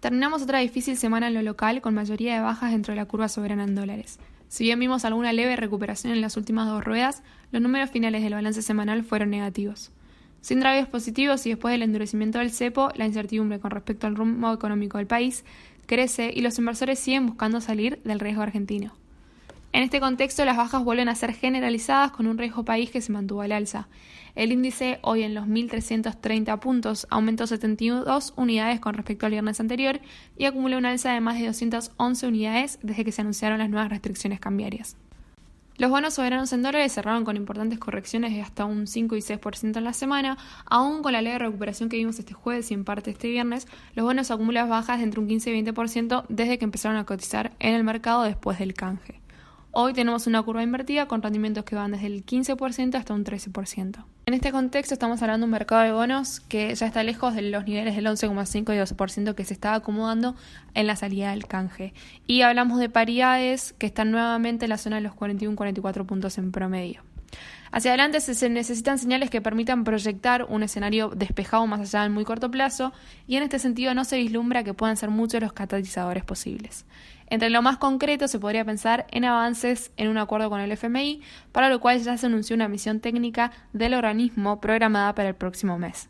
Terminamos otra difícil semana en lo local con mayoría de bajas dentro de la curva soberana en dólares. Si bien vimos alguna leve recuperación en las últimas dos ruedas, los números finales del balance semanal fueron negativos. Sin drivers positivos y después del endurecimiento del cepo, la incertidumbre con respecto al rumbo económico del país crece y los inversores siguen buscando salir del riesgo argentino. En este contexto, las bajas vuelven a ser generalizadas con un riesgo país que se mantuvo al alza. El índice, hoy en los 1.330 puntos, aumentó 72 unidades con respecto al viernes anterior y acumuló una alza de más de 211 unidades desde que se anunciaron las nuevas restricciones cambiarias. Los bonos soberanos en dólares cerraron con importantes correcciones de hasta un 5 y 6% en la semana. Aún con la leve recuperación que vimos este jueves y en parte este viernes, los bonos acumulan bajas de entre un 15 y 20% desde que empezaron a cotizar en el mercado después del canje. Hoy tenemos una curva invertida con rendimientos que van desde el 15% hasta un 13%. En este contexto estamos hablando de un mercado de bonos que ya está lejos de los niveles del 11,5 y 12% que se estaba acomodando en la salida del canje. Y hablamos de paridades que están nuevamente en la zona de los 41-44 puntos en promedio. Hacia adelante se necesitan señales que permitan proyectar un escenario despejado más allá del muy corto plazo y en este sentido no se vislumbra que puedan ser muchos los catalizadores posibles. Entre lo más concreto se podría pensar en avances en un acuerdo con el FMI, para lo cual ya se anunció una misión técnica del organismo programada para el próximo mes.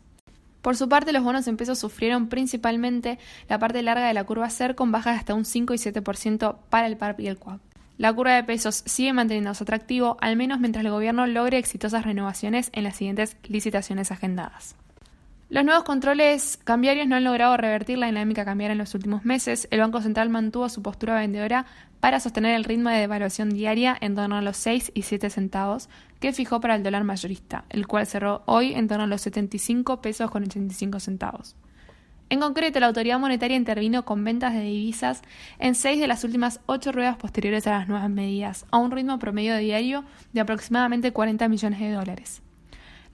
Por su parte, los bonos en pesos sufrieron principalmente la parte larga de la curva SER con bajas de hasta un 5 y 7% para el PARP y el QUAP. La curva de pesos sigue manteniéndose atractivo, al menos mientras el gobierno logre exitosas renovaciones en las siguientes licitaciones agendadas. Los nuevos controles cambiarios no han logrado revertir la dinámica cambiaria en los últimos meses. El Banco Central mantuvo su postura vendedora para sostener el ritmo de devaluación diaria en torno a los 6 y 7 centavos que fijó para el dólar mayorista, el cual cerró hoy en torno a los 75 pesos con 85 centavos. En concreto, la autoridad monetaria intervino con ventas de divisas en 6 de las últimas 8 ruedas posteriores a las nuevas medidas, a un ritmo promedio diario de aproximadamente 40 millones de dólares.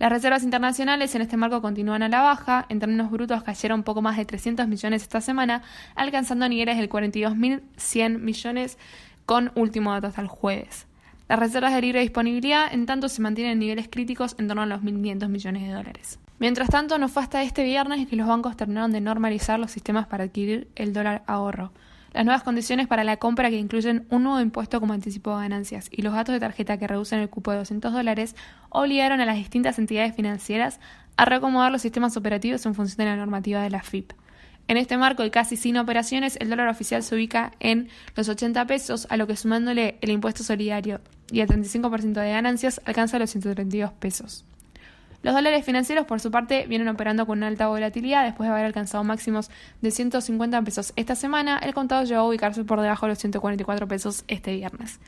Las reservas internacionales en este marco continúan a la baja. En términos brutos cayeron poco más de 300 millones esta semana, alcanzando niveles del 42.100 millones con último dato hasta el jueves. Las reservas de libre disponibilidad, en tanto, se mantienen en niveles críticos en torno a los 1.500 millones de dólares. Mientras tanto, no fue hasta este viernes que los bancos terminaron de normalizar los sistemas para adquirir el dólar ahorro. Las nuevas condiciones para la compra, que incluyen un nuevo impuesto como anticipo de ganancias y los gastos de tarjeta que reducen el cupo de $200, obligaron a las distintas entidades financieras a reacomodar los sistemas operativos en función de la normativa de la FIP. En este marco y casi sin operaciones, el dólar oficial se ubica en los 80 pesos, a lo que sumándole el impuesto solidario y el 35% de ganancias alcanza los 132 pesos. Los dólares financieros, por su parte, vienen operando con una alta volatilidad. Después de haber alcanzado máximos de 150 pesos esta semana, el contado llegó a ubicarse por debajo de los 144 pesos este viernes.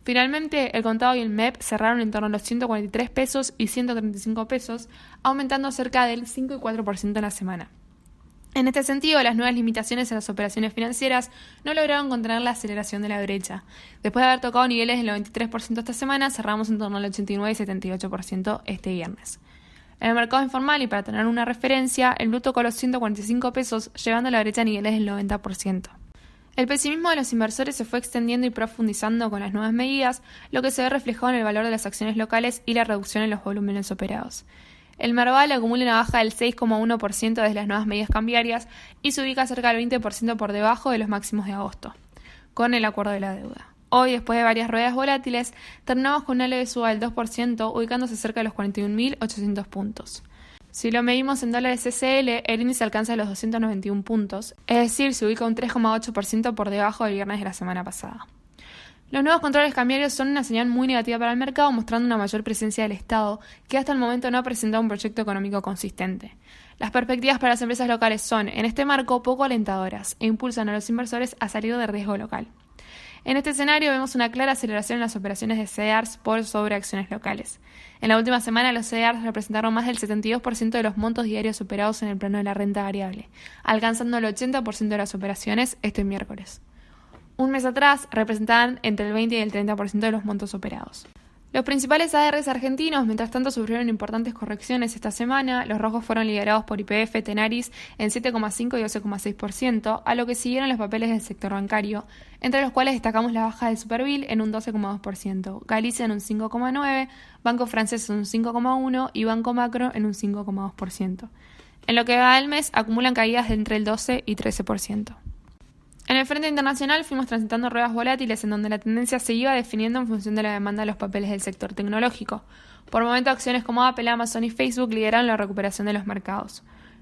Finalmente, el contado y el MEP cerraron en torno a los 143 pesos y 135 pesos, aumentando cerca del 5 y 4% en la semana. En este sentido, las nuevas limitaciones a las operaciones financieras no lograron contener la aceleración de la brecha. Después de haber tocado niveles del 93% esta semana, cerramos en torno al 89 y 78% este viernes. En el mercado informal, y para tener una referencia, el blue tocó los 145 pesos, llevando la brecha a niveles del 90%. El pesimismo de los inversores se fue extendiendo y profundizando con las nuevas medidas, lo que se ve reflejado en el valor de las acciones locales y la reducción en los volúmenes operados. El Merval acumula una baja del 6,1% desde las nuevas medidas cambiarias y se ubica cerca del 20% por debajo de los máximos de agosto, con el acuerdo de la deuda. Hoy, después de varias ruedas volátiles, terminamos con una leve suba del 2%, ubicándose cerca de los 41.800 puntos. Si lo medimos en dólares SL, el índice alcanza los 291 puntos, es decir, se ubica un 3,8% por debajo del viernes de la semana pasada. Los nuevos controles cambiarios son una señal muy negativa para el mercado, mostrando una mayor presencia del Estado, que hasta el momento no ha presentado un proyecto económico consistente. Las perspectivas para las empresas locales son, en este marco, poco alentadoras e impulsan a los inversores a salir de riesgo local. En este escenario vemos una clara aceleración en las operaciones de CDRs por sobre acciones locales. En la última semana los CDRs representaron más del 72% de los montos diarios operados en el plano de la renta variable, alcanzando el 80% de las operaciones este miércoles. Un mes atrás representaban entre el 20 y el 30% de los montos operados. Los principales ADRs argentinos, mientras tanto, sufrieron importantes correcciones esta semana. Los rojos fueron liderados por YPF Tenaris en 7,5 y 12,6%, a lo que siguieron los papeles del sector bancario, entre los cuales destacamos la baja de Superville en un 12,2%, Galicia en un 5,9%, Banco Francés en un 5,1% y Banco Macro en un 5,2%. En lo que va del mes, acumulan caídas de entre el 12 y 13%. En el frente internacional fuimos transitando ruedas volátiles en donde la tendencia se iba definiendo en función de la demanda de los papeles del sector tecnológico. Por momentos, acciones como Apple, Amazon y Facebook lideraron la recuperación de los mercados.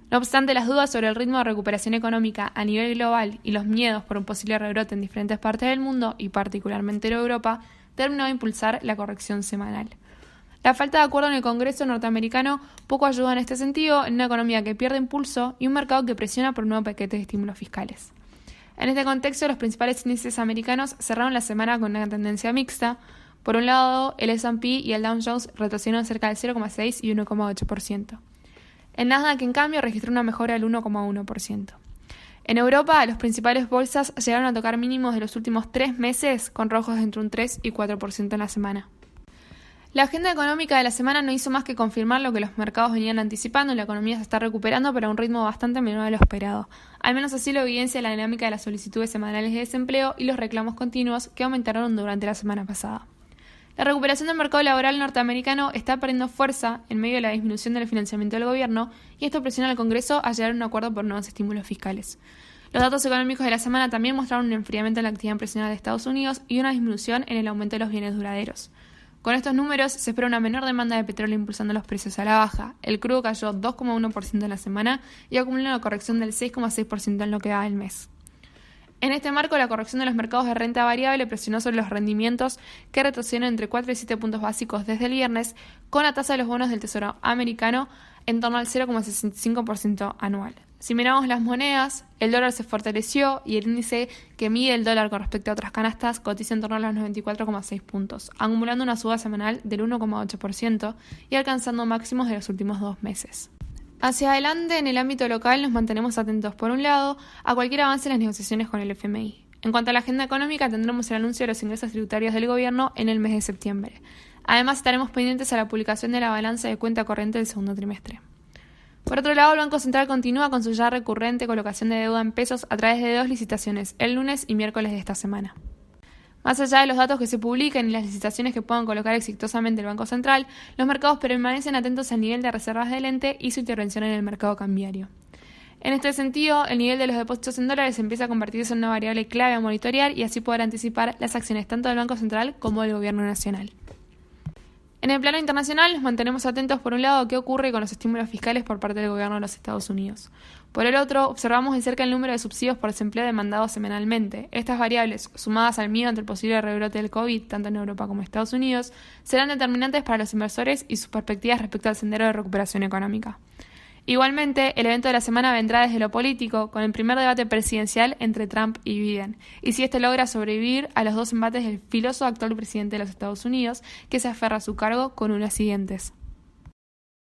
No obstante, las dudas sobre el ritmo de recuperación económica a nivel global y los miedos por un posible rebrote en diferentes partes del mundo, y particularmente en Europa, terminó de impulsar la corrección semanal. La falta de acuerdo en el Congreso norteamericano poco ayuda en este sentido, en una economía que pierde impulso y un mercado que presiona por un nuevo paquete de estímulos fiscales. En este contexto, los principales índices americanos cerraron la semana con una tendencia mixta. Por un lado, el S&P y el Dow Jones retrocedieron cerca del 0,6 y 1,8%. El Nasdaq, en cambio, registró una mejora del 1,1%. En Europa, las principales bolsas llegaron a tocar mínimos de los últimos 3 meses, con rojos entre un 3 y 4% en la semana. La agenda económica de la semana no hizo más que confirmar lo que los mercados venían anticipando. La economía se está recuperando, pero a un ritmo bastante menor de lo esperado. Al menos así lo evidencia la dinámica de las solicitudes semanales de desempleo y los reclamos continuos que aumentaron durante la semana pasada. La recuperación del mercado laboral norteamericano está perdiendo fuerza en medio de la disminución del financiamiento del gobierno, y esto presiona al Congreso a llegar a un acuerdo por nuevos estímulos fiscales. Los datos económicos de la semana también mostraron un enfriamiento en la actividad empresarial de Estados Unidos y una disminución en el aumento de los bienes duraderos. Con estos números se espera una menor demanda de petróleo impulsando los precios a la baja. El crudo cayó 2,1% en la semana y acumula una corrección del 6,6% en lo que va del mes. En este marco, la corrección de los mercados de renta variable presionó sobre los rendimientos, que retrocedieron entre 4 y 7 puntos básicos desde el viernes, con la tasa de los bonos del Tesoro americano en torno al 0,65% anual. Si miramos las monedas, el dólar se fortaleció y el índice que mide el dólar con respecto a otras canastas cotiza en torno a los 94,6 puntos, acumulando una suba semanal del 1,8% y alcanzando máximos de los últimos 2 meses. Hacia adelante, en el ámbito local, nos mantenemos atentos, por un lado, a cualquier avance en las negociaciones con el FMI. En cuanto a la agenda económica, tendremos el anuncio de los ingresos tributarios del gobierno en el mes de septiembre. Además, estaremos pendientes a la publicación de la balanza de cuenta corriente del segundo trimestre. Por otro lado, el Banco Central continúa con su ya recurrente colocación de deuda en pesos a través de 2 licitaciones, el lunes y miércoles de esta semana. Más allá de los datos que se publiquen y las licitaciones que puedan colocar exitosamente el Banco Central, los mercados permanecen atentos al nivel de reservas del ente y su intervención en el mercado cambiario. En este sentido, el nivel de los depósitos en dólares empieza a convertirse en una variable clave a monitorear y así poder anticipar las acciones tanto del Banco Central como del Gobierno Nacional. En el plano internacional, nos mantenemos atentos por un lado a qué ocurre con los estímulos fiscales por parte del gobierno de los Estados Unidos. Por el otro, observamos de cerca el número de subsidios por desempleo demandados semanalmente. Estas variables, sumadas al miedo ante el posible rebrote del COVID, tanto en Europa como en Estados Unidos, serán determinantes para los inversores y sus perspectivas respecto al sendero de recuperación económica. Igualmente, el evento de la semana vendrá desde lo político, con el primer debate presidencial entre Trump y Biden, y si este logra sobrevivir a los 2 embates del filoso actual presidente de los Estados Unidos, que se aferra a su cargo con unas siguientes.